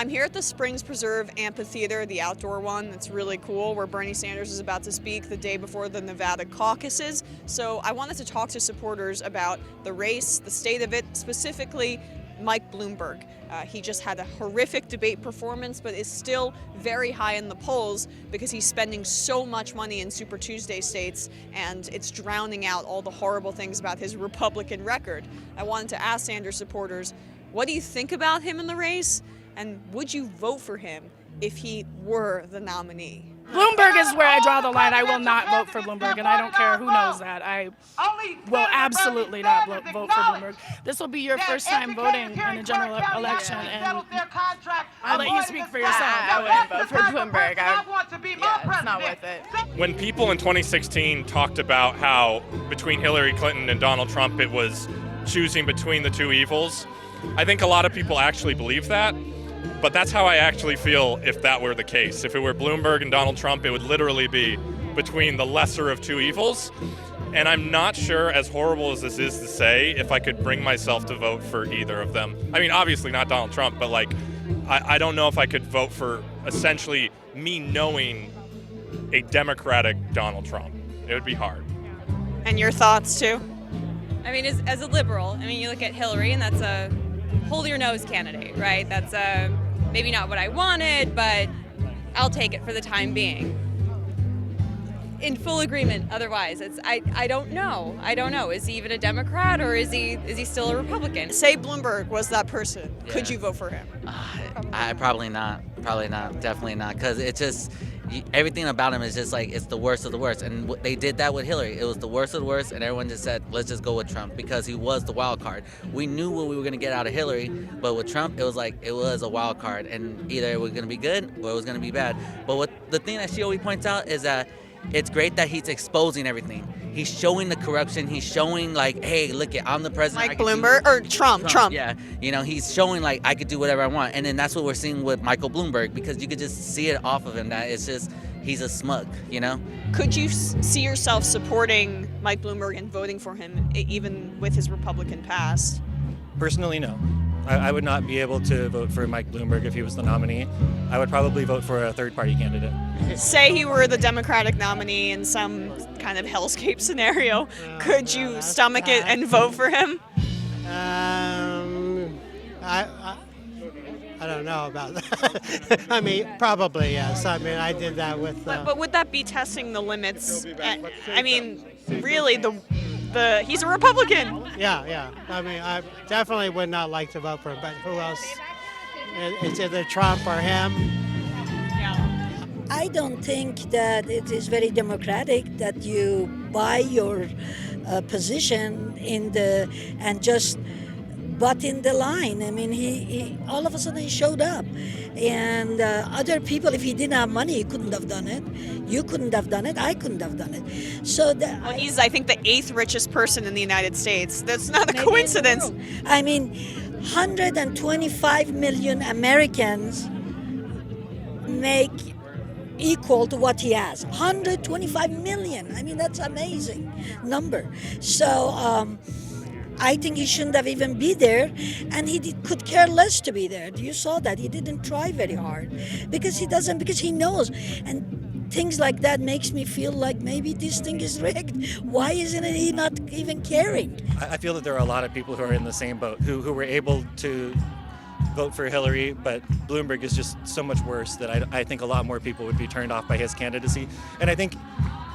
I'm here at the Springs Preserve Amphitheater, the outdoor one. That's really cool, where Bernie Sanders is about to speak the day before the Nevada caucuses. So I wanted to talk to supporters about the race, the state of it, specifically Mike Bloomberg. He just had a horrific debate performance, but is still very high in the polls because he's spending so much money in Super Tuesday states, and it's drowning out all the horrible things about his Republican record. I wanted to ask Sanders supporters, what do you think about him in the race? And would you vote for him if he were the nominee? Bloomberg is where I draw the line. I will not vote for Bloomberg, and I don't care who knows that. I will absolutely not vote for Bloomberg. This will be your first time voting in a general election, and I'll let you speak for yourself. I wouldn't vote for Bloomberg. It's not worth it. When people in 2016 talked about how between Hillary Clinton and Donald Trump it was choosing between the two evils, I think a lot of people actually believe that. But that's how I actually feel if that were the case. If it were Bloomberg and Donald Trump, it would literally be between the lesser of two evils. And I'm not sure, as horrible as this is to say, if I could bring myself to vote for either of them. I mean, obviously not Donald Trump, but I don't know if I could vote for essentially me knowing a Democratic Donald Trump. It would be hard. And your thoughts too? I mean, as a liberal, you look at Hillary, and that's a hold your nose candidate, right? That's maybe not what I wanted, but I'll take it for the time being. In full agreement otherwise. I don't know. Is he even a Democrat, or is he still a Republican? Say Bloomberg was that person. Yeah. Could you vote for him? Probably not. Definitely not. Because it's just, everything about him is just like, it's the worst of the worst. And they did that with Hillary. It was the worst of the worst, and everyone just said, let's just go with Trump because he was the wild card. We knew what we were going to get out of Hillary, but with Trump, it was like, it was a wild card. And either it was going to be good or it was going to be bad. But the thing that she always points out is that it's great that he's exposing everything. He's showing the corruption. He's showing like, hey, look it, I'm the president. Like Bloomberg or Trump. Yeah, he's showing like I could do whatever I want. And then that's what we're seeing with Michael Bloomberg, because you could just see it off of him that it's just, he's a smug, Could you see yourself supporting Mike Bloomberg and voting for him even with his Republican past? Personally, no. I would not be able to vote for Mike Bloomberg if he was the nominee. I would probably vote for a third-party candidate. Say he were the Democratic nominee in some kind of hellscape scenario. Could you stomach it and vote for him? I don't know about that. Probably, yes. I did that with... But would that be testing the limits? Really, he's a Republican. Yeah. I definitely would not like to vote for him, but who else? It's either Trump or him. I don't think that it is very democratic that you buy your position and just butt in the line. He all of a sudden he showed up, and other people, if he didn't have money, he couldn't have done it. You couldn't have done it. I couldn't have done it. So he's, I think, the 8th richest person in the United States. That's not a coincidence. 125 million Americans make equal to what he has. 125 million. That's amazing number. So I think he shouldn't have even been there, and he could care less to be there. You saw that. He didn't try very hard because he knows. And things like that makes me feel like maybe this thing is rigged. Why isn't he not even caring? I feel that there are a lot of people who are in the same boat, who were able to vote for Hillary, but Bloomberg is just so much worse that I think a lot more people would be turned off by his candidacy. And I think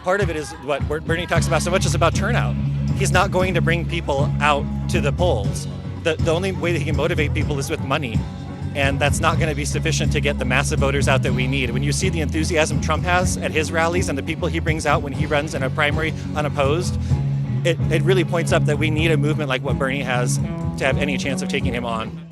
part of it is what Bernie talks about so much is about turnout. He's not going to bring people out to the polls. The only way that he can motivate people is with money. And that's not going to be sufficient to get the massive voters out that we need. When you see the enthusiasm Trump has at his rallies and the people he brings out when he runs in a primary unopposed, it really points up that we need a movement like what Bernie has to have any chance of taking him on.